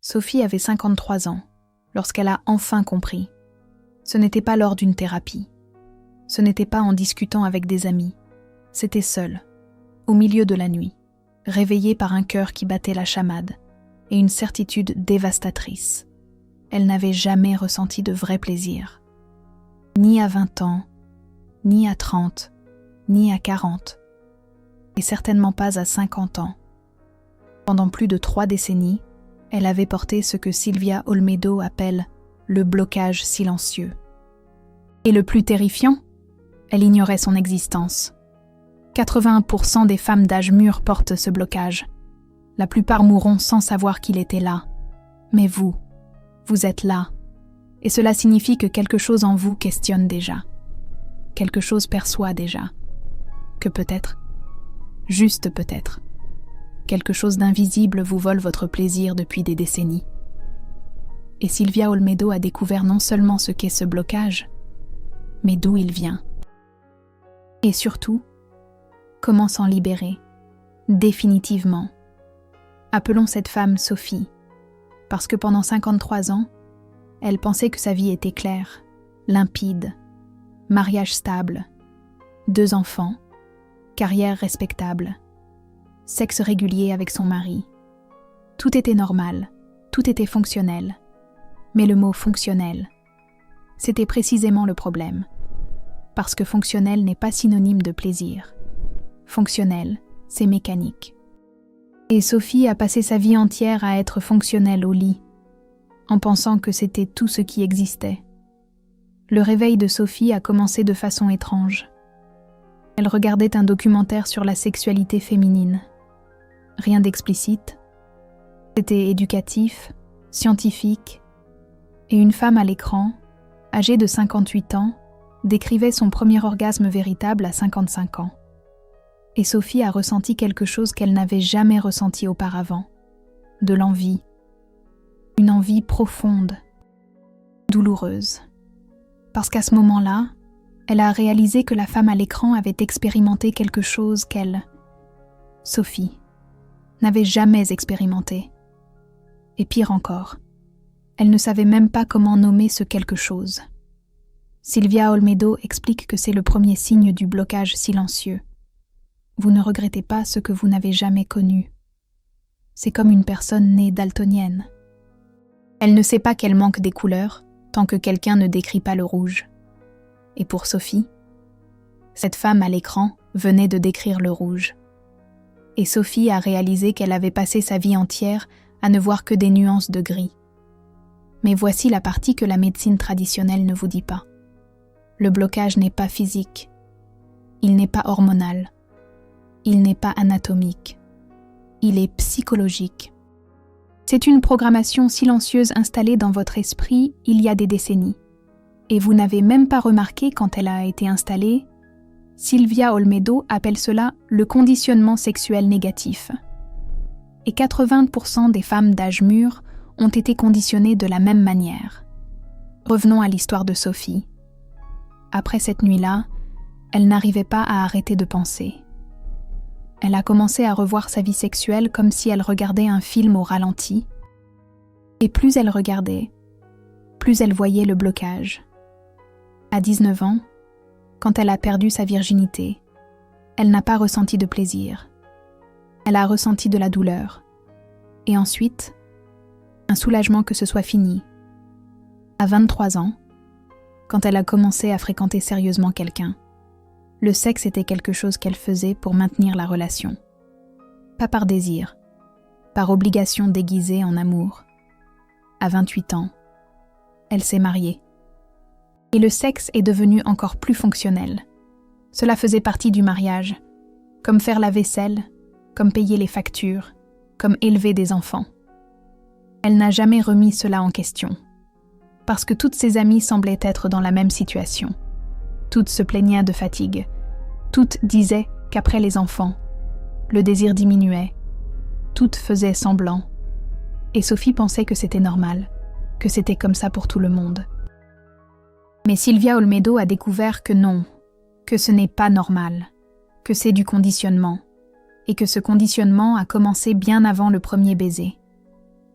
Sophie avait 53 ans lorsqu'elle a enfin compris. Ce n'était pas lors d'une thérapie. Ce n'était pas en discutant avec des amis. C'était seule, au milieu de la nuit, réveillée par un cœur qui battait la chamade et une certitude dévastatrice. Elle n'avait jamais ressenti de vrai plaisir. Ni à 20 ans, ni à 30, ni à 40, et certainement pas à 50 ans. Pendant plus de 3 décennies, elle avait porté ce que Silvia Olmedo appelle le blocage silencieux. Et le plus terrifiant, elle ignorait son existence. 81% des femmes d'âge mûr portent ce blocage. La plupart mourront sans savoir qu'il était là. Mais vous êtes là. Et cela signifie que quelque chose en vous questionne déjà. Quelque chose perçoit déjà. Que peut-être, juste peut-être, quelque chose d'invisible vous vole votre plaisir depuis des décennies. Et Silvia Olmedo a découvert non seulement ce qu'est ce blocage, mais d'où il vient. Et surtout, comment s'en libérer, définitivement. Appelons cette femme Sophie, parce que pendant 53 ans, elle pensait que sa vie était claire, limpide, mariage stable, 2 enfants, carrière respectable, sexe régulier avec son mari. Tout était normal, tout était fonctionnel. Mais le mot « fonctionnel », c'était précisément le problème. Parce que fonctionnel n'est pas synonyme de plaisir. Fonctionnel, c'est mécanique. Et Sophie a passé sa vie entière à être fonctionnelle au lit, en pensant que c'était tout ce qui existait. Le réveil de Sophie a commencé de façon étrange. Elle regardait un documentaire sur la sexualité féminine. Rien d'explicite. C'était éducatif, scientifique, et une femme à l'écran, âgée de 58 ans, décrivait son premier orgasme véritable à 55 ans. Et Sophie a ressenti quelque chose qu'elle n'avait jamais ressenti auparavant, de l'envie. Une envie profonde, douloureuse. Parce qu'à ce moment-là, elle a réalisé que la femme à l'écran avait expérimenté quelque chose qu'elle, Sophie, n'avait jamais expérimenté. Et pire encore, elle ne savait même pas comment nommer ce quelque chose. Silvia Olmedo explique que c'est le premier signe du blocage silencieux. Vous ne regrettez pas ce que vous n'avez jamais connu. C'est comme une personne née daltonienne. Elle ne sait pas qu'elle manque des couleurs tant que quelqu'un ne décrit pas le rouge. Et pour Sophie, cette femme à l'écran venait de décrire le rouge. Et Sophie a réalisé qu'elle avait passé sa vie entière à ne voir que des nuances de gris. Mais voici la partie que la médecine traditionnelle ne vous dit pas. Le blocage n'est pas physique. Il n'est pas hormonal. Il n'est pas anatomique. Il est psychologique. C'est une programmation silencieuse installée dans votre esprit il y a des décennies. Et vous n'avez même pas remarqué quand elle a été installée. Silvia Olmedo appelle cela le conditionnement sexuel négatif. Et 80% des femmes d'âge mûr ont été conditionnées de la même manière. Revenons à l'histoire de Sophie. Après cette nuit-là, elle n'arrivait pas à arrêter de penser. Elle a commencé à revoir sa vie sexuelle comme si elle regardait un film au ralenti. Et plus elle regardait, plus elle voyait le blocage. À 19 ans, quand elle a perdu sa virginité, elle n'a pas ressenti de plaisir. Elle a ressenti de la douleur. Et ensuite, un soulagement que ce soit fini. À 23 ans, quand elle a commencé à fréquenter sérieusement quelqu'un, le sexe était quelque chose qu'elle faisait pour maintenir la relation. Pas par désir, par obligation déguisée en amour. À 28 ans, elle s'est mariée. Et le sexe est devenu encore plus fonctionnel. Cela faisait partie du mariage, comme faire la vaisselle, comme payer les factures, comme élever des enfants. Elle n'a jamais remis cela en question, parce que toutes ses amies semblaient être dans la même situation. Toutes se plaignaient de fatigue. Toutes disaient qu'après les enfants, le désir diminuait. Toutes faisaient semblant. Et Sophie pensait que c'était normal, que c'était comme ça pour tout le monde. Mais Silvia Olmedo a découvert que non, que ce n'est pas normal, que c'est du conditionnement, et que ce conditionnement a commencé bien avant le premier baiser.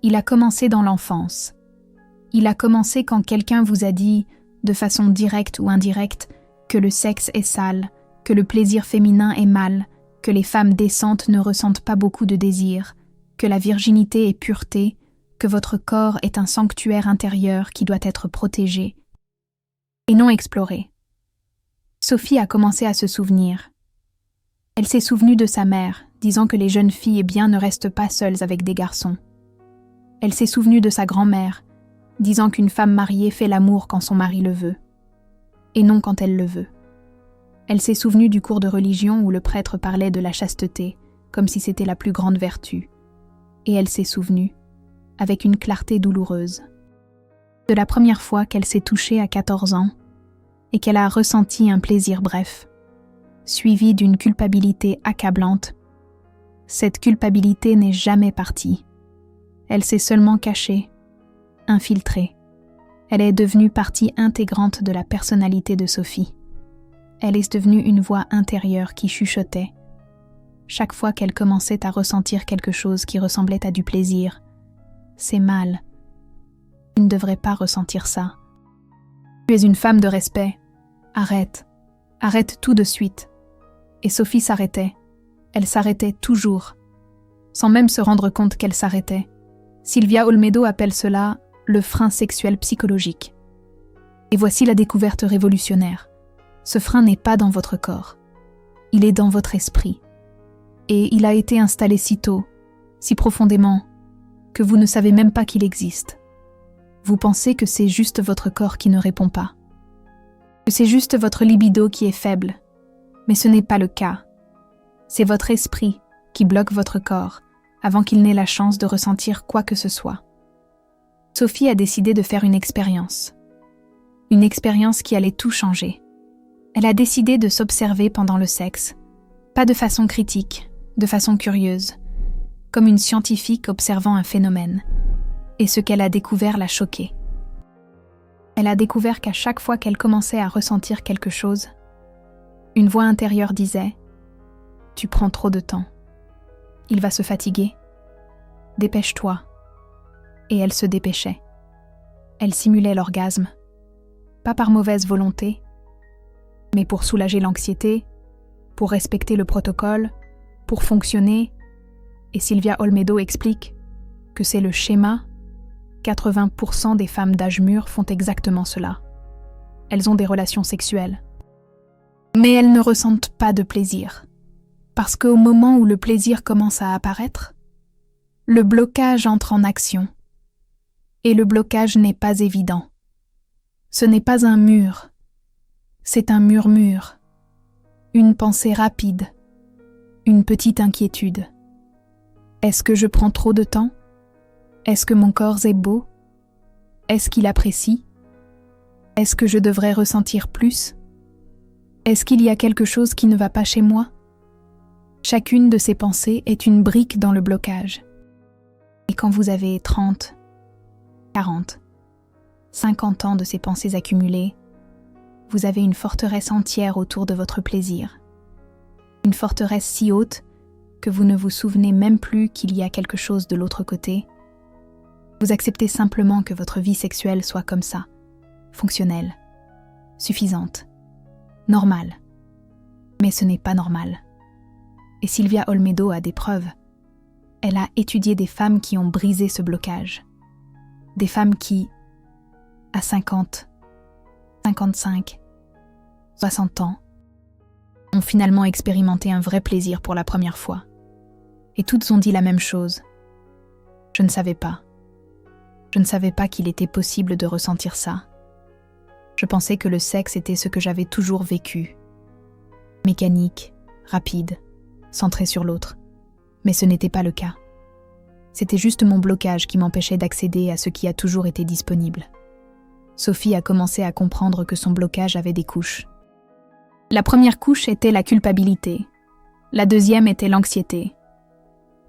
Il a commencé dans l'enfance. Il a commencé quand quelqu'un vous a dit, de façon directe ou indirecte, que le sexe est sale, que le plaisir féminin est mal, que les femmes décentes ne ressentent pas beaucoup de désir, que la virginité est pureté, que votre corps est un sanctuaire intérieur qui doit être protégé et non exploré. Sophie a commencé à se souvenir. Elle s'est souvenue de sa mère, disant que les jeunes filles ne restent pas seules avec des garçons. Elle s'est souvenue de sa grand-mère, disant qu'une femme mariée fait l'amour quand son mari le veut, et non quand elle le veut. Elle s'est souvenue du cours de religion où le prêtre parlait de la chasteté, comme si c'était la plus grande vertu. Et elle s'est souvenue, avec une clarté douloureuse, de la première fois qu'elle s'est touchée à 14 ans et qu'elle a ressenti un plaisir bref, suivi d'une culpabilité accablante. Cette culpabilité n'est jamais partie. Elle s'est seulement cachée, infiltrée. Elle est devenue partie intégrante de la personnalité de Sophie. Elle est devenue une voix intérieure qui chuchotait. Chaque fois qu'elle commençait à ressentir quelque chose qui ressemblait à du plaisir, c'est mal. Tu ne devrais pas ressentir ça. Tu es une femme de respect. Arrête. Arrête tout de suite. Et Sophie s'arrêtait. Elle s'arrêtait toujours, sans même se rendre compte qu'elle s'arrêtait. Silvia Olmedo appelle cela le frein sexuel psychologique. Et voici la découverte révolutionnaire. Ce frein n'est pas dans votre corps. Il est dans votre esprit. Et il a été installé si tôt, si profondément, que vous ne savez même pas qu'il existe. Vous pensez que c'est juste votre corps qui ne répond pas, que c'est juste votre libido qui est faible, mais ce n'est pas le cas. C'est votre esprit qui bloque votre corps avant qu'il n'ait la chance de ressentir quoi que ce soit. Sophie a décidé de faire une expérience qui allait tout changer. Elle a décidé de s'observer pendant le sexe, pas de façon critique, de façon curieuse, comme une scientifique observant un phénomène, et ce qu'elle a découvert l'a choquée. Elle a découvert qu'à chaque fois qu'elle commençait à ressentir quelque chose, une voix intérieure disait « Tu prends trop de temps. Il va se fatiguer. Dépêche-toi. » Et elle se dépêchait. Elle simulait l'orgasme, pas par mauvaise volonté, mais pour soulager l'anxiété, pour respecter le protocole, pour fonctionner. Et Silvia Olmedo explique que c'est le schéma. 80% des femmes d'âge mûr font exactement cela. Elles ont des relations sexuelles. Mais elles ne ressentent pas de plaisir. Parce qu'au moment où le plaisir commence à apparaître, le blocage entre en action. Et le blocage n'est pas évident. Ce n'est pas un mur. C'est un murmure. Une pensée rapide. Une petite inquiétude. Est-ce que je prends trop de temps ? Est-ce que mon corps est beau ? Est-ce qu'il apprécie ? Est-ce que je devrais ressentir plus ? Est-ce qu'il y a quelque chose qui ne va pas chez moi ? Chacune de ces pensées est une brique dans le blocage. Et quand vous avez 30, 40, 50 ans de ces pensées accumulées, vous avez une forteresse entière autour de votre plaisir. Une forteresse si haute que vous ne vous souvenez même plus qu'il y a quelque chose de l'autre côté. Vous acceptez simplement que votre vie sexuelle soit comme ça, fonctionnelle, suffisante, normale. Mais ce n'est pas normal. Et Silvia Olmedo a des preuves. Elle a étudié des femmes qui ont brisé ce blocage. Des femmes qui, à 50, 55, 60 ans, ont finalement expérimenté un vrai plaisir pour la première fois. Et toutes ont dit la même chose. Je ne savais pas. Je ne savais pas qu'il était possible de ressentir ça. Je pensais que le sexe était ce que j'avais toujours vécu. Mécanique, rapide, centré sur l'autre. Mais ce n'était pas le cas. C'était juste mon blocage qui m'empêchait d'accéder à ce qui a toujours été disponible. Sophie a commencé à comprendre que son blocage avait des couches. La première couche était la culpabilité. La deuxième était l'anxiété.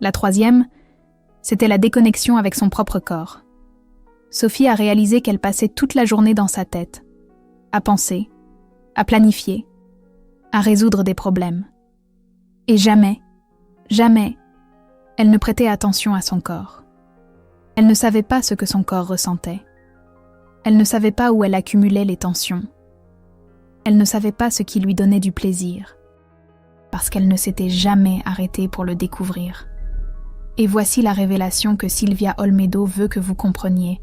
La troisième, c'était la déconnexion avec son propre corps. Sophie a réalisé qu'elle passait toute la journée dans sa tête, à penser, à planifier, à résoudre des problèmes. Et jamais, elle ne prêtait attention à son corps. Elle ne savait pas ce que son corps ressentait. Elle ne savait pas où elle accumulait les tensions. Elle ne savait pas ce qui lui donnait du plaisir, parce qu'elle ne s'était jamais arrêtée pour le découvrir. Et voici la révélation que Silvia Olmedo veut que vous compreniez.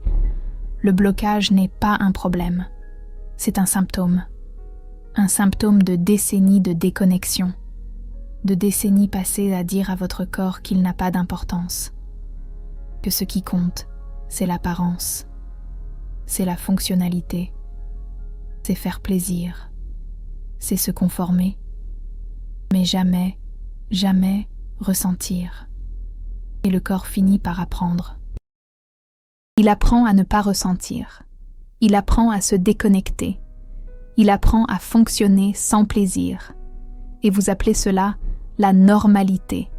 Le blocage n'est pas un problème, c'est un symptôme. Un symptôme de décennies de déconnexion, de décennies passées à dire à votre corps qu'il n'a pas d'importance, que ce qui compte, c'est l'apparence, c'est la fonctionnalité, c'est faire plaisir, c'est se conformer, mais jamais, jamais ressentir. Et le corps finit par apprendre. Il apprend à ne pas ressentir, il apprend à se déconnecter, il apprend à fonctionner sans plaisir. Et vous appelez cela la normalité.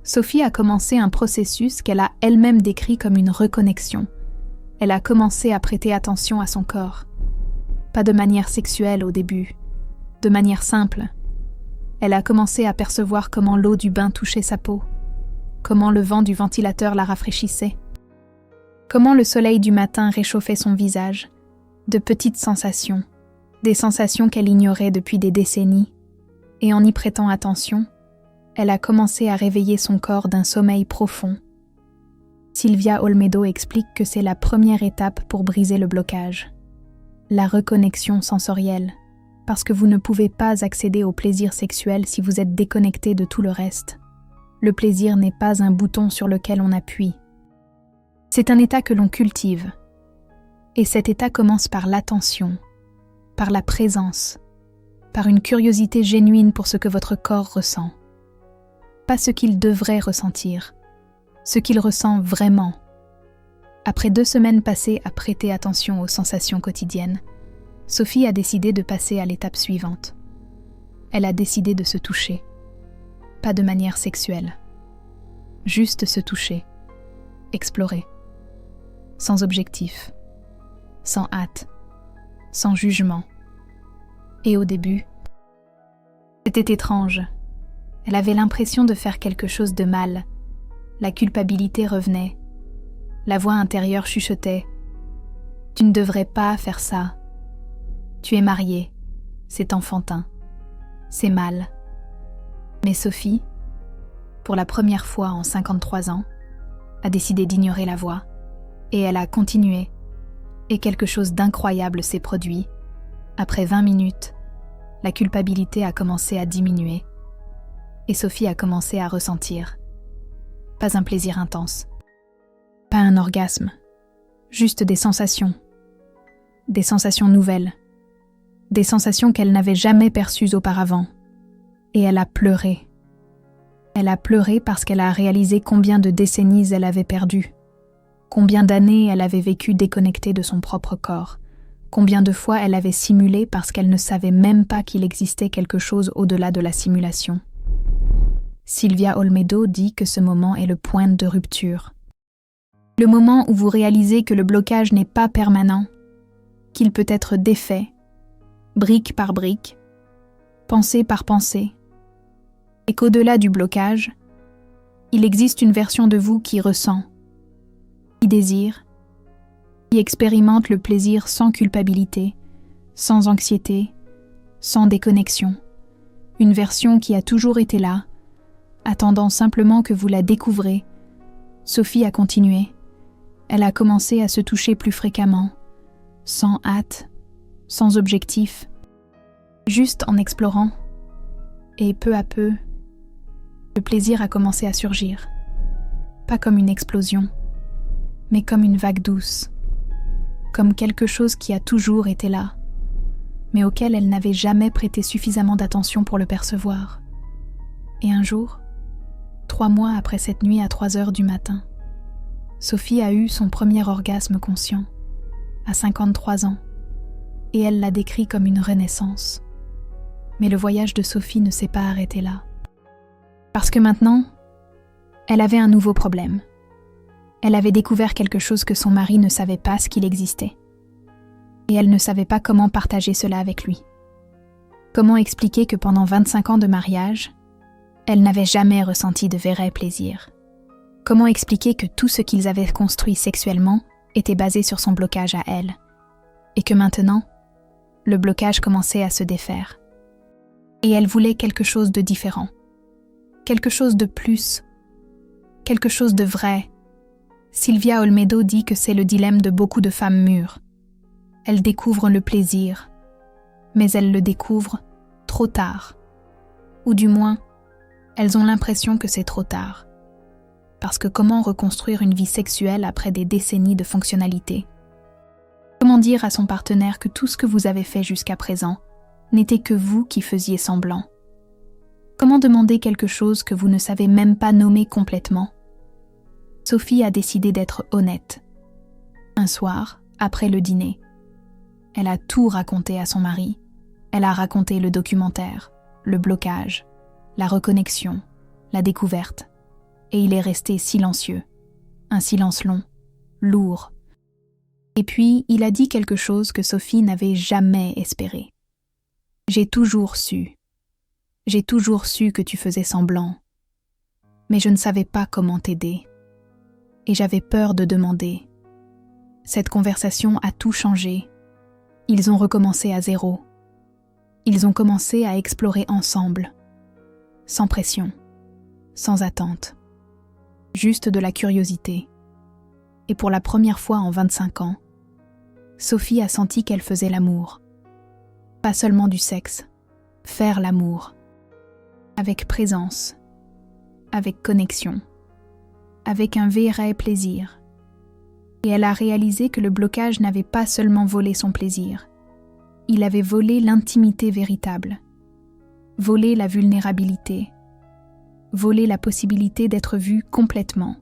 Sophie a commencé un processus qu'elle a elle-même décrit comme une reconnexion. Elle a commencé à prêter attention à son corps. Pas de manière sexuelle au début, de manière simple. Elle a commencé à percevoir comment l'eau du bain touchait sa peau, comment le vent du ventilateur la rafraîchissait, comment le soleil du matin réchauffait son visage, de petites sensations, des sensations qu'elle ignorait depuis des décennies, et en y prêtant attention, elle a commencé à réveiller son corps d'un sommeil profond. Silvia Olmedo explique que c'est la première étape pour briser le blocage, la reconnexion sensorielle, parce que vous ne pouvez pas accéder au plaisir sexuel si vous êtes déconnecté de tout le reste. Le plaisir n'est pas un bouton sur lequel on appuie. C'est un état que l'on cultive, et cet état commence par l'attention, par la présence, par une curiosité génuine pour ce que votre corps ressent. Pas ce qu'il devrait ressentir, ce qu'il ressent vraiment. Après 2 semaines passées à prêter attention aux sensations quotidiennes, Sophie a décidé de passer à l'étape suivante. Elle a décidé de se toucher. Pas de manière sexuelle. Juste se toucher. Explorer. Sans objectif. Sans hâte. Sans jugement. Et au début, c'était étrange. Elle avait l'impression de faire quelque chose de mal. La culpabilité revenait. La voix intérieure chuchotait. « Tu ne devrais pas faire ça. Tu es mariée. C'est enfantin. C'est mal. » Mais Sophie, pour la première fois en 53 ans, a décidé d'ignorer la voix. Et elle a continué. Et quelque chose d'incroyable s'est produit. Après 20 minutes, la culpabilité a commencé à diminuer. Et Sophie a commencé à ressentir. Pas un plaisir intense. Pas un orgasme. Juste des sensations. Des sensations nouvelles. Des sensations qu'elle n'avait jamais perçues auparavant. Et elle a pleuré. Elle a pleuré parce qu'elle a réalisé combien de décennies elle avait perdu. Combien d'années elle avait vécu déconnectée de son propre corps. Combien de fois elle avait simulé parce qu'elle ne savait même pas qu'il existait quelque chose au-delà de la simulation. Silvia Olmedo dit que ce moment est le point de rupture. Le moment où vous réalisez que le blocage n'est pas permanent, qu'il peut être défait, brique par brique, pensée par pensée, et qu'au-delà du blocage, il existe une version de vous qui ressent, qui désire, qui expérimente le plaisir sans culpabilité, sans anxiété, sans déconnexion, une version qui a toujours été là, attendant simplement que vous la découvrez. Sophie a continué. Elle a commencé à se toucher plus fréquemment, sans hâte, sans objectif, juste en explorant. Et peu à peu, le plaisir a commencé à surgir. Pas comme une explosion, mais comme une vague douce, comme quelque chose qui a toujours été là, mais auquel elle n'avait jamais prêté suffisamment d'attention pour le percevoir. Et un jour, 3 mois après cette nuit à 3 heures du matin, Sophie a eu son premier orgasme conscient, à 53 ans, et elle l'a décrit comme une renaissance. Mais le voyage de Sophie ne s'est pas arrêté là. Parce que maintenant, elle avait un nouveau problème. Elle avait découvert quelque chose que son mari ne savait pas ce qu'il existait. Et elle ne savait pas comment partager cela avec lui. Comment expliquer que pendant 25 ans de mariage, elle n'avait jamais ressenti de vrai plaisir. Comment expliquer que tout ce qu'ils avaient construit sexuellement était basé sur son blocage à elle, et que maintenant, le blocage commençait à se défaire. Et elle voulait quelque chose de différent, quelque chose de plus, quelque chose de vrai. Silvia Olmedo dit que c'est le dilemme de beaucoup de femmes mûres. Elles découvrent le plaisir, mais elles le découvrent trop tard. Ou du moins, elles ont l'impression que c'est trop tard. Parce que comment reconstruire une vie sexuelle après des décennies de fonctionnalité ? Comment dire à son partenaire que tout ce que vous avez fait jusqu'à présent n'était que vous qui faisiez semblant ? Comment demander quelque chose que vous ne savez même pas nommer complètement ? Sophie a décidé d'être honnête. Un soir, après le dîner, elle a tout raconté à son mari. Elle a raconté le documentaire, le blocage, la reconnexion, la découverte. Et il est resté silencieux. Un silence long, lourd. Et puis, il a dit quelque chose que Sophie n'avait jamais espéré. « J'ai toujours su. J'ai toujours su que tu faisais semblant. Mais je ne savais pas comment t'aider. Et j'avais peur de demander. Cette conversation a tout changé. Ils ont recommencé à zéro. Ils ont commencé à explorer ensemble. Sans pression, sans attente. Juste de la curiosité. Et pour la première fois en 25 ans, Sophie a senti qu'elle faisait l'amour. Pas seulement du sexe, faire l'amour. Avec présence, avec connexion, avec un vrai plaisir. Et elle a réalisé que le blocage n'avait pas seulement volé son plaisir, il avait volé l'intimité véritable, volé la vulnérabilité, volé la possibilité d'être vue complètement.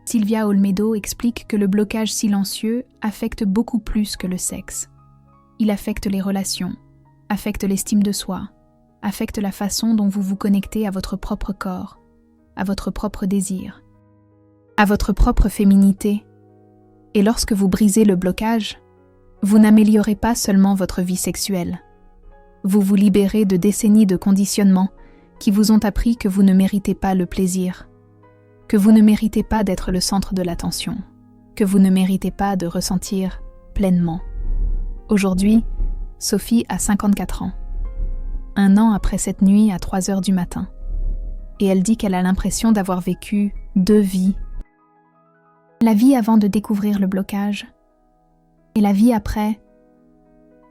Silvia Olmedo explique que le blocage silencieux affecte beaucoup plus que le sexe. Il affecte les relations, affecte l'estime de soi, affecte la façon dont vous vous connectez à votre propre corps, à votre propre désir, à votre propre féminité. Et lorsque vous brisez le blocage, vous n'améliorez pas seulement votre vie sexuelle. Vous vous libérez de décennies de conditionnements qui vous ont appris que vous ne méritez pas le plaisir, que vous ne méritez pas d'être le centre de l'attention, que vous ne méritez pas de ressentir pleinement. Aujourd'hui, Sophie a 54 ans. Un an après cette nuit à 3 heures du matin. Et elle dit qu'elle a l'impression d'avoir vécu 2 vies. La vie avant de découvrir le blocage, et la vie après.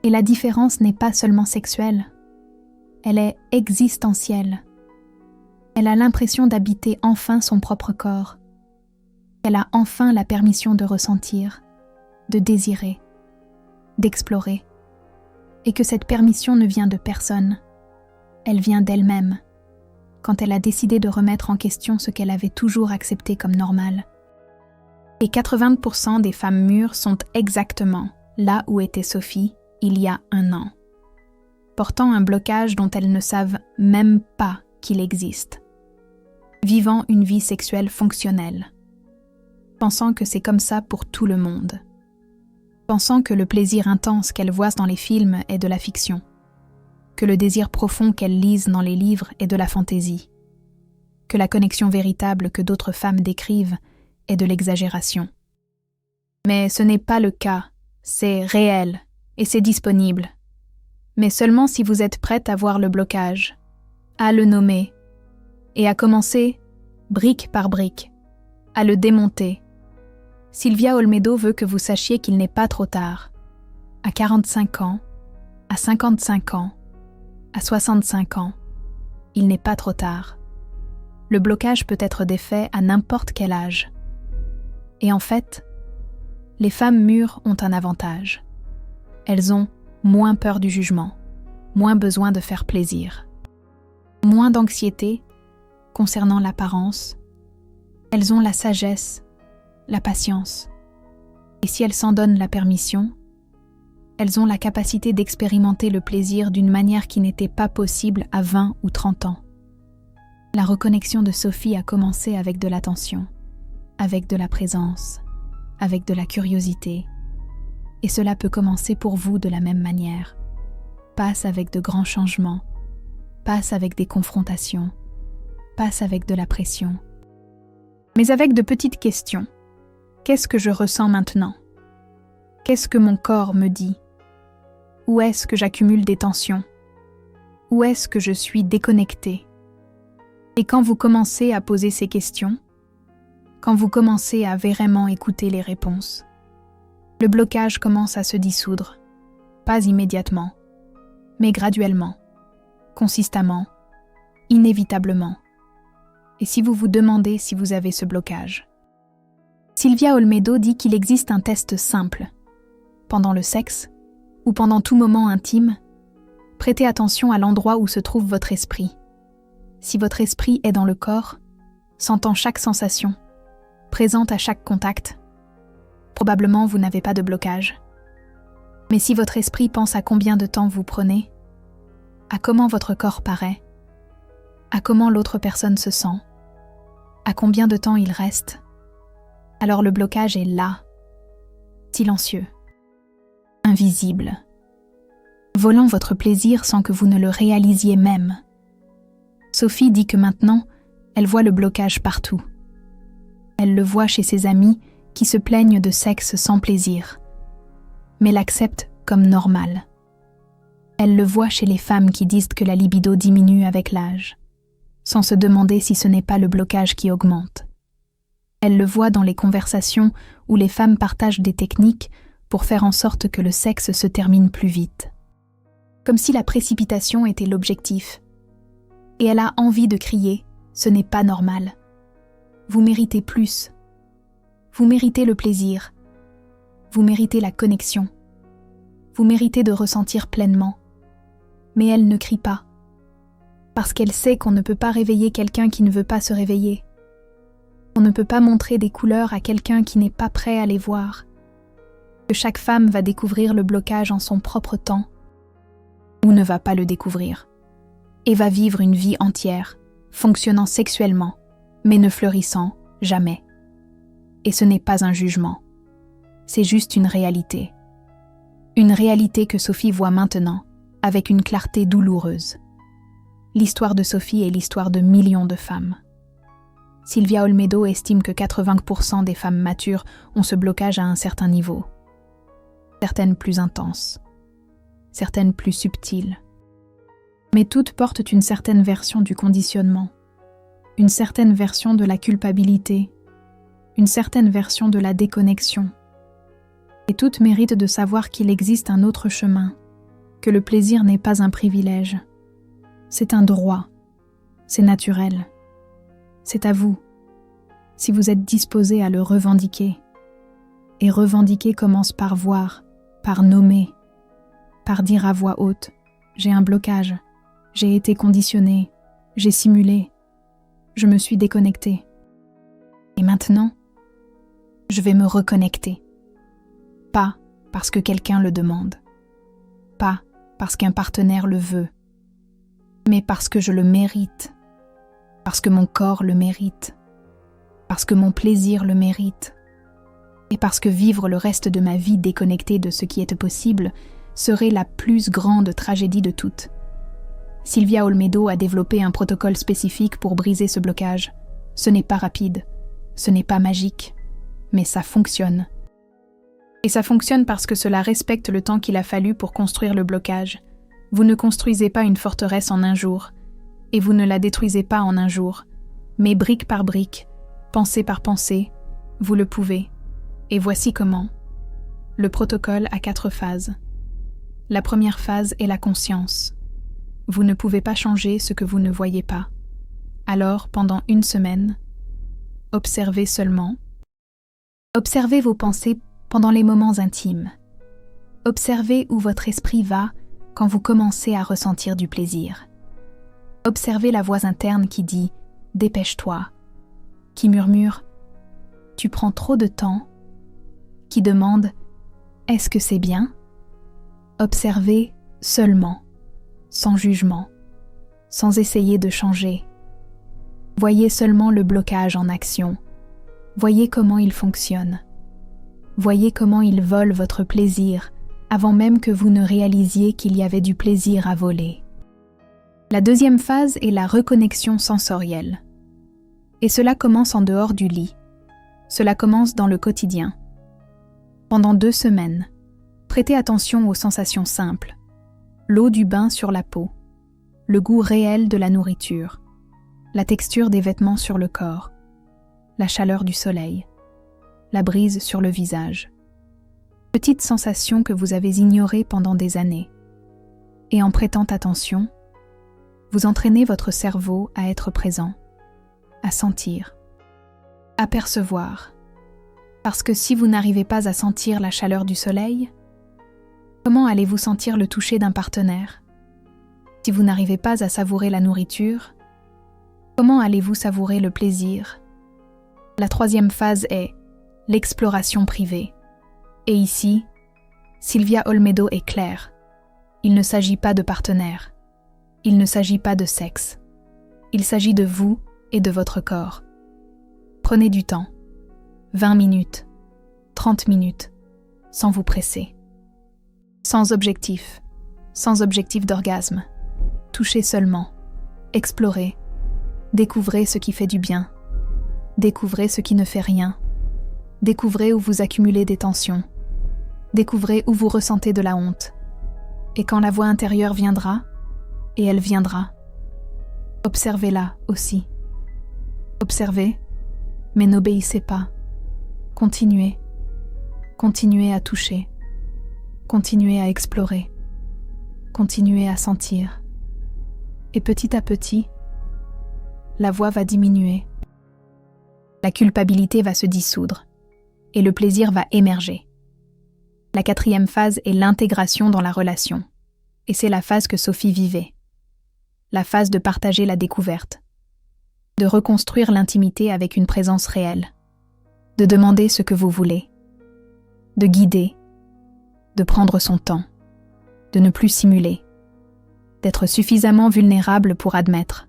Et la différence n'est pas seulement sexuelle, elle est existentielle. Elle a l'impression d'habiter enfin son propre corps. Elle a enfin la permission de ressentir, de désirer, d'explorer. Et que cette permission ne vient de personne, elle vient d'elle-même, quand elle a décidé de remettre en question ce qu'elle avait toujours accepté comme normal. Et 80% des femmes mûres sont exactement là où était Sophie il y a 1 an, portant un blocage dont elles ne savent même pas qu'il existe, vivant une vie sexuelle fonctionnelle, pensant que c'est comme ça pour tout le monde, pensant que le plaisir intense qu'elles voient dans les films est de la fiction, que le désir profond qu'elles lisent dans les livres est de la fantaisie, que la connexion véritable que d'autres femmes décrivent est de l'exagération. Mais ce n'est pas le cas, c'est réel et c'est disponible. Mais seulement si vous êtes prête à voir le blocage, à le nommer et à commencer, brique par brique, à le démonter. Silvia Olmedo veut que vous sachiez qu'il n'est pas trop tard. À 45 ans, à 55 ans, à 65 ans, il n'est pas trop tard. Le blocage peut être défait à n'importe quel âge. Et en fait, les femmes mûres ont un avantage. Elles ont moins peur du jugement, moins besoin de faire plaisir, moins d'anxiété concernant l'apparence. Elles ont la sagesse, la patience. Et si elles s'en donnent la permission, elles ont la capacité d'expérimenter le plaisir d'une manière qui n'était pas possible à 20 ou 30 ans. La reconnexion de Sophie a commencé avec de l'attention, avec de la présence, avec de la curiosité. Et cela peut commencer pour vous de la même manière. Passe avec de grands changements, passe avec des confrontations, passe avec de la pression. mais avec de petites questions. Qu'est-ce que je ressens maintenant? Qu'est-ce que mon corps me dit? Où est-ce que j'accumule des tensions? Où est-ce que je suis déconnectée? Et quand vous commencez à poser ces questions, quand vous commencez à vraiment écouter les réponses, le blocage commence à se dissoudre, pas immédiatement, mais graduellement, consistamment, inévitablement. Et si vous vous demandez si vous avez ce blocage, Silvia Olmedo dit qu'il existe un test simple. Pendant le sexe, ou pendant tout moment intime, prêtez attention à l'endroit où se trouve votre esprit. Si votre esprit est dans le corps, sentant chaque sensation, présente à chaque contact, probablement vous n'avez pas de blocage. Mais si votre esprit pense à combien de temps vous prenez, à comment votre corps paraît, à comment l'autre personne se sent, à combien de temps il reste, alors le blocage est là, silencieux, invisible, volant votre plaisir sans que vous ne le réalisiez même. Sophie dit que maintenant, elle voit le blocage partout. Elle le voit chez ses amis qui se plaignent de sexe sans plaisir, mais l'acceptent comme normal. Elle le voit chez les femmes qui disent que la libido diminue avec l'âge, sans se demander si ce n'est pas le blocage qui augmente. Elle le voit dans les conversations où les femmes partagent des techniques pour faire en sorte que le sexe se termine plus vite. Comme si la précipitation était l'objectif. Et elle a envie de crier « Ce n'est pas normal. Vous méritez plus. Vous méritez le plaisir. Vous méritez la connexion. Vous méritez de ressentir pleinement. » Mais elle ne crie pas. Parce qu'elle sait qu'on ne peut pas réveiller quelqu'un qui ne veut pas se réveiller. On ne peut pas montrer des couleurs à quelqu'un qui n'est pas prêt à les voir. Que chaque femme va découvrir le blocage en son propre temps, ou ne va pas le découvrir, et va vivre une vie entière, fonctionnant sexuellement, mais ne fleurissant jamais. Et ce n'est pas un jugement, c'est juste une réalité. Une réalité que Sophie voit maintenant, avec une clarté douloureuse. L'histoire de Sophie est l'histoire de millions de femmes. Silvia Olmedo estime que 80% des femmes matures ont ce blocage à un certain niveau. Certaines plus intenses, certaines plus subtiles. Mais toutes portent une certaine version du conditionnement, une certaine version de la culpabilité, une certaine version de la déconnexion. Et toutes méritent de savoir qu'il existe un autre chemin, que le plaisir n'est pas un privilège. C'est un droit, c'est naturel. C'est à vous, si vous êtes disposé à le revendiquer. Et revendiquer commence par voir, par nommer, par dire à voix haute « J'ai un blocage, j'ai été conditionné, j'ai simulé, je me suis déconnecté. Et maintenant, je vais me reconnecter. Pas parce que quelqu'un le demande, pas parce qu'un partenaire le veut, mais parce que je le mérite. Parce que mon corps le mérite, parce que mon plaisir le mérite, et parce que vivre le reste de ma vie déconnectée de ce qui est possible serait la plus grande tragédie de toutes. Silvia Olmedo a développé un protocole spécifique pour briser ce blocage. Ce n'est pas rapide, ce n'est pas magique, mais ça fonctionne. Et ça fonctionne parce que cela respecte le temps qu'il a fallu pour construire le blocage. Vous ne construisez pas une forteresse en un jour, et vous ne la détruisez pas en un jour, mais brique par brique, pensée par pensée, vous le pouvez. Et voici comment. Le protocole a 4 phases. La première phase est la conscience. Vous ne pouvez pas changer ce que vous ne voyez pas. Alors, pendant 1 semaine, observez seulement. Observez vos pensées pendant les moments intimes. Observez où votre esprit va quand vous commencez à ressentir du plaisir. Observez la voix interne qui dit « Dépêche-toi », qui murmure « Tu prends trop de temps », qui demande « Est-ce que c'est bien ?» Observez seulement, sans jugement, sans essayer de changer. Voyez seulement le blocage en action. Voyez comment il fonctionne. Voyez comment il vole votre plaisir avant même que vous ne réalisiez qu'il y avait du plaisir à voler. La deuxième phase est la reconnexion sensorielle. Et cela commence en dehors du lit. Cela commence dans le quotidien. Pendant 2 semaines, prêtez attention aux sensations simples. L'eau du bain sur la peau, le goût réel de la nourriture, la texture des vêtements sur le corps, la chaleur du soleil, la brise sur le visage. Petites sensations que vous avez ignorées pendant des années. Et en prêtant attention, vous entraînez votre cerveau à être présent, à sentir, à percevoir. Parce que si vous n'arrivez pas à sentir la chaleur du soleil, comment allez-vous sentir le toucher d'un partenaire? Si vous n'arrivez pas à savourer la nourriture, comment allez-vous savourer le plaisir? La 3e phase est l'exploration privée. Et ici, Silvia Olmedo est claire. Il ne s'agit pas de partenaire. Il ne s'agit pas de sexe. Il s'agit de vous et de votre corps. Prenez du temps. 20 minutes, 30 minutes, sans vous presser. Sans objectif d'orgasme. Touchez seulement. Explorez. Découvrez ce qui fait du bien. Découvrez ce qui ne fait rien. Découvrez où vous accumulez des tensions. Découvrez où vous ressentez de la honte. Et quand la voix intérieure viendra, et elle viendra, observez-la aussi. Observez, mais n'obéissez pas. Continuez. Continuez à toucher. Continuez à explorer. Continuez à sentir. Et petit à petit, la voix va diminuer. La culpabilité va se dissoudre. Et le plaisir va émerger. La 4e phase est l'intégration dans la relation. Et c'est la phase que Sophie vivait. La phase de partager la découverte. De reconstruire l'intimité avec une présence réelle. De demander ce que vous voulez. De guider. De prendre son temps. De ne plus simuler. D'être suffisamment vulnérable pour admettre.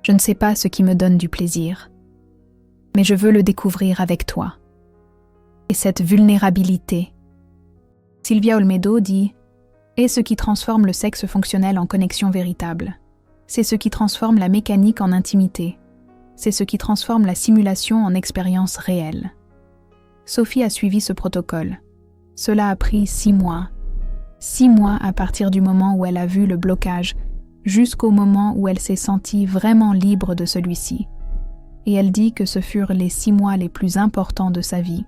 Je ne sais pas ce qui me donne du plaisir. Mais je veux le découvrir avec toi. Et cette vulnérabilité, Silvia Olmedo dit, est ce qui transforme le sexe fonctionnel en connexion véritable. C'est ce qui transforme la mécanique en intimité. C'est ce qui transforme la simulation en expérience réelle. Sophie a suivi ce protocole. Cela a pris 6 mois. 6 mois à partir du moment où elle a vu le blocage, jusqu'au moment où elle s'est sentie vraiment libre de celui-ci. Et elle dit que ce furent les 6 mois les plus importants de sa vie.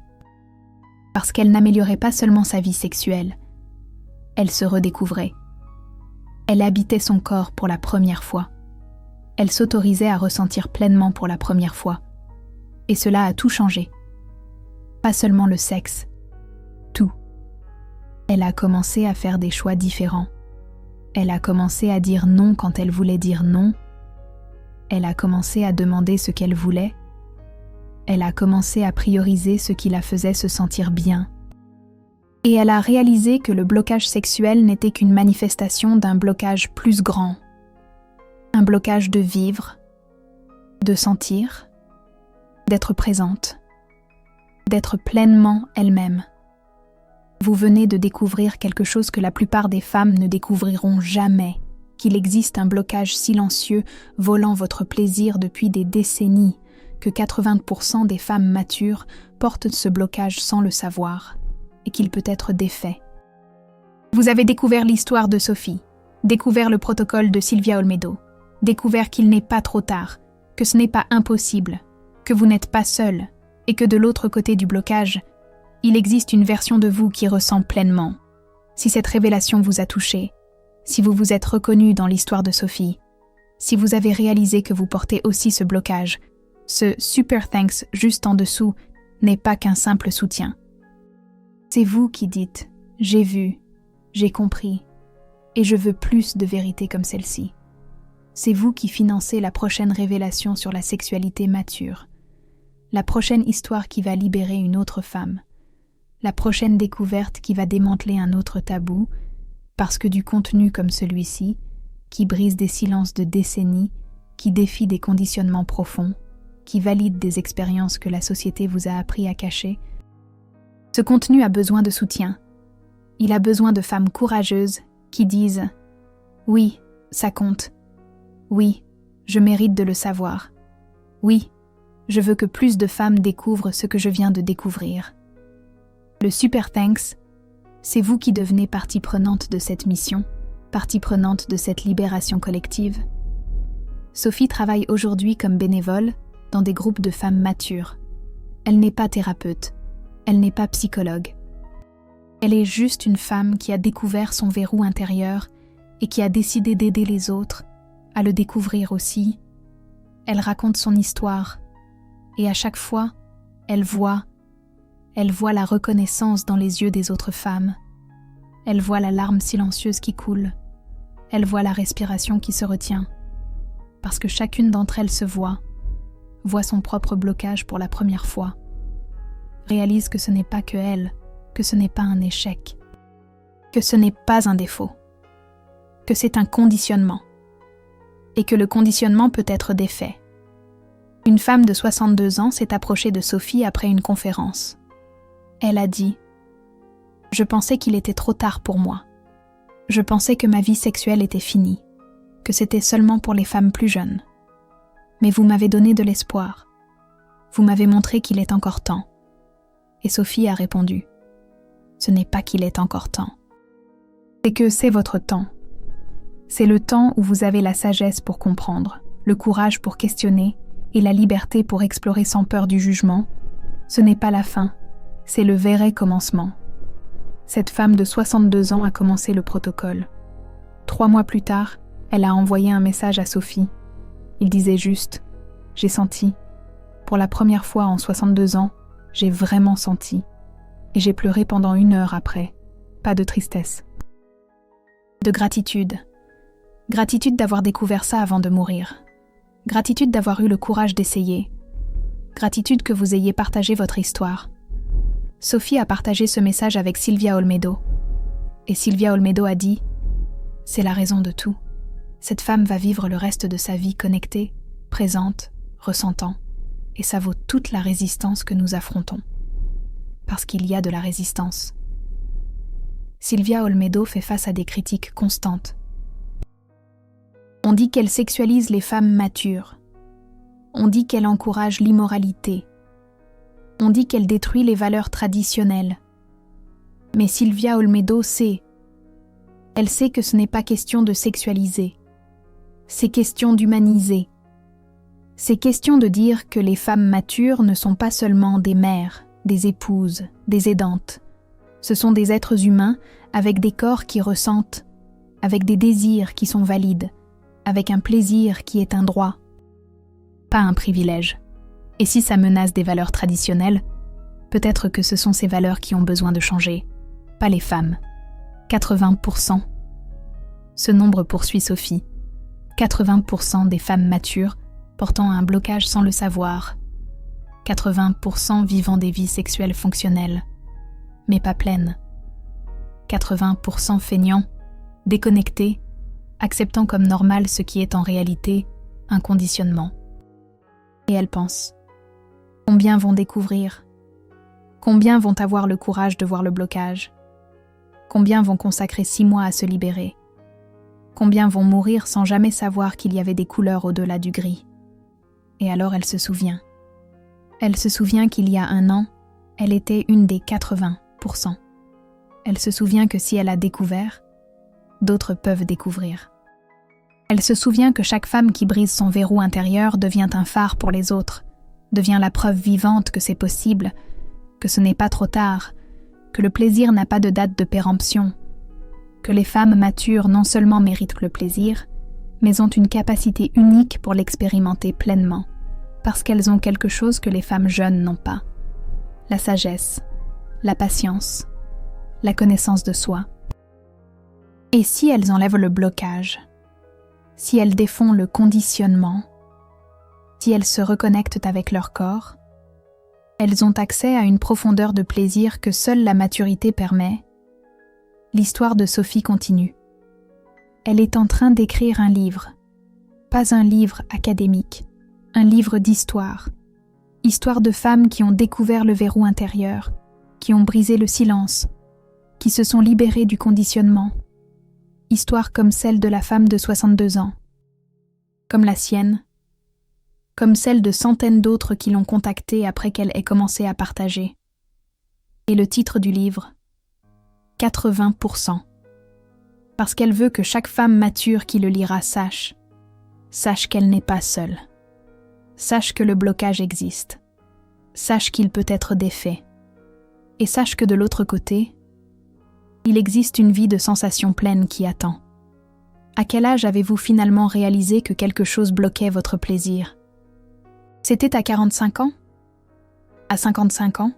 Parce qu'elle n'améliorait pas seulement sa vie sexuelle, elle se redécouvrait. Elle habitait son corps pour la première fois. Elle s'autorisait à ressentir pleinement pour la première fois. Et cela a tout changé. Pas seulement le sexe, tout. Elle a commencé à faire des choix différents. Elle a commencé à dire non quand elle voulait dire non. Elle a commencé à demander ce qu'elle voulait. Elle a commencé à prioriser ce qui la faisait se sentir bien. Et elle a réalisé que le blocage sexuel n'était qu'une manifestation d'un blocage plus grand. Un blocage de vivre, de sentir, d'être présente, d'être pleinement elle-même. Vous venez de découvrir quelque chose que la plupart des femmes ne découvriront jamais, qu'il existe un blocage silencieux volant votre plaisir depuis des décennies, que 80% des femmes matures portent ce blocage sans le savoir, et qu'il peut être défait. Vous avez découvert l'histoire de Sophie, découvert le protocole de Silvia Olmedo, découvert qu'il n'est pas trop tard, que ce n'est pas impossible, que vous n'êtes pas seul, et que de l'autre côté du blocage, il existe une version de vous qui ressent pleinement. Si cette révélation vous a touché, si vous vous êtes reconnu dans l'histoire de Sophie, si vous avez réalisé que vous portez aussi ce blocage, ce super thanks juste en dessous n'est pas qu'un simple soutien. C'est vous qui dites « j'ai vu, j'ai compris, et je veux plus de vérité comme celle-ci ». C'est vous qui financez la prochaine révélation sur la sexualité mature, la prochaine histoire qui va libérer une autre femme, la prochaine découverte qui va démanteler un autre tabou, parce que du contenu comme celui-ci, qui brise des silences de décennies, qui défie des conditionnements profonds, qui valide des expériences que la société vous a appris à cacher, ce contenu a besoin de soutien. Il a besoin de femmes courageuses qui disent « Oui, ça compte. Oui, je mérite de le savoir. Oui, Je veux que plus de femmes découvrent ce que je viens de découvrir. Le Super Thanks, c'est vous qui devenez partie prenante de cette mission, partie prenante de cette libération collective. Sophie travaille aujourd'hui comme bénévole dans des groupes de femmes matures. Elle n'est pas thérapeute, elle n'est pas psychologue. Elle est juste une femme qui a découvert son verrou intérieur et qui a décidé d'aider les autres à le découvrir aussi. Elle raconte son histoire et à chaque fois, elle voit la reconnaissance dans les yeux des autres femmes. Elle voit la larme silencieuse qui coule. Elle voit la respiration qui se retient. Parce que chacune d'entre elles se voit son propre blocage pour la première fois. Réalise que ce n'est pas que elle, que ce n'est pas un échec, que ce n'est pas un défaut, que c'est un conditionnement, et que le conditionnement peut être défait. Une femme de 62 ans s'est approchée de Sophie après une conférence. Elle a dit « Je pensais qu'il était trop tard pour moi. Je pensais que ma vie sexuelle était finie, que c'était seulement pour les femmes plus jeunes. Mais vous m'avez donné de l'espoir. Vous m'avez montré qu'il est encore temps. » Et Sophie a répondu « Ce n'est pas qu'il est encore temps. C'est que c'est votre temps. C'est le temps où vous avez la sagesse pour comprendre, le courage pour questionner et la liberté pour explorer sans peur du jugement. Ce n'est pas la fin, c'est le vrai commencement. » Cette femme de 62 ans a commencé le protocole. 3 mois plus tard, elle a envoyé un message à Sophie. Il disait juste « J'ai senti. Pour la première fois en 62 ans, j'ai vraiment senti. Et j'ai pleuré pendant 1 heure après. Pas de tristesse. » De gratitude. Gratitude d'avoir découvert ça avant de mourir. Gratitude d'avoir eu le courage d'essayer. Gratitude que vous ayez partagé votre histoire. Sophie a partagé ce message avec Silvia Olmedo. Et Silvia Olmedo a dit « C'est la raison de tout. Cette femme va vivre le reste de sa vie connectée, présente, ressentant. Et ça vaut toute la résistance que nous affrontons. Parce qu'il y a de la résistance. » Silvia Olmedo fait face à des critiques constantes. On dit qu'elle sexualise les femmes matures. On dit qu'elle encourage l'immoralité. On dit qu'elle détruit les valeurs traditionnelles. Mais Silvia Olmedo sait. Elle sait que ce n'est pas question de sexualiser. C'est question d'humaniser. C'est question de dire que les femmes matures ne sont pas seulement des mères, des épouses, des aidantes. Ce sont des êtres humains avec des corps qui ressentent, avec des désirs qui sont valides, avec un plaisir qui est un droit, pas un privilège. Et si ça menace des valeurs traditionnelles, peut-être que ce sont ces valeurs qui ont besoin de changer, pas les femmes. 80%. Ce nombre poursuit Sophie. 80% des femmes matures portant un blocage sans le savoir. 80% vivant des vies sexuelles fonctionnelles, mais pas pleines. 80% feignants, déconnectés, acceptant comme normal ce qui est en réalité un conditionnement. Et elle pense. Combien vont découvrir? Combien vont avoir le courage de voir le blocage? Combien vont consacrer 6 mois à se libérer? Combien vont mourir sans jamais savoir qu'il y avait des couleurs au-delà du gris? Et alors elle se souvient. Elle se souvient qu'il y a 1 an, elle était une des 80%. Elle se souvient que si elle a découvert, d'autres peuvent découvrir. Elle se souvient que chaque femme qui brise son verrou intérieur devient un phare pour les autres, devient la preuve vivante que c'est possible, que ce n'est pas trop tard, que le plaisir n'a pas de date de péremption, que les femmes matures non seulement méritent le plaisir, mais ont une capacité unique pour l'expérimenter pleinement, parce qu'elles ont quelque chose que les femmes jeunes n'ont pas. La sagesse, la patience, la connaissance de soi. Et si elles enlèvent le blocage, si elles défont le conditionnement, si elles se reconnectent avec leur corps, elles ont accès à une profondeur de plaisir que seule la maturité permet. L'histoire de Sophie continue. Elle est en train d'écrire un livre, pas un livre académique, un livre d'histoire. Histoire de femmes qui ont découvert le verrou intérieur, qui ont brisé le silence, qui se sont libérées du conditionnement. Histoire comme celle de la femme de 62 ans. Comme la sienne, comme celle de centaines d'autres qui l'ont contactée après qu'elle ait commencé à partager. Et le titre du livre, 80%. Parce qu'elle veut que chaque femme mature qui le lira sache qu'elle n'est pas seule. Sache que le blocage existe. Sache qu'il peut être défait. Et sache que de l'autre côté, il existe une vie de sensations pleines qui attend. À quel âge avez-vous finalement réalisé que quelque chose bloquait votre plaisir? C'était à 45 ans? À 55 ans?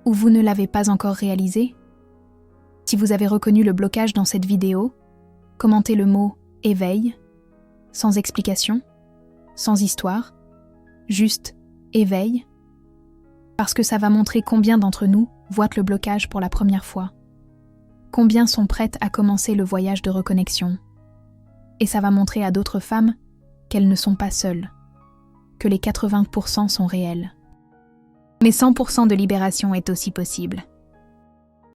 Ou vous ne l'avez pas encore réalisé? Si vous avez reconnu le blocage dans cette vidéo, commentez le mot « éveil », sans explication, sans histoire, juste « éveil », parce que ça va montrer combien d'entre nous voient le blocage pour la première fois. Combien sont prêtes à commencer le voyage de reconnexion. Et ça va montrer à d'autres femmes qu'elles ne sont pas seules, que les 80% sont réels. Mais 100% de libération est aussi possible.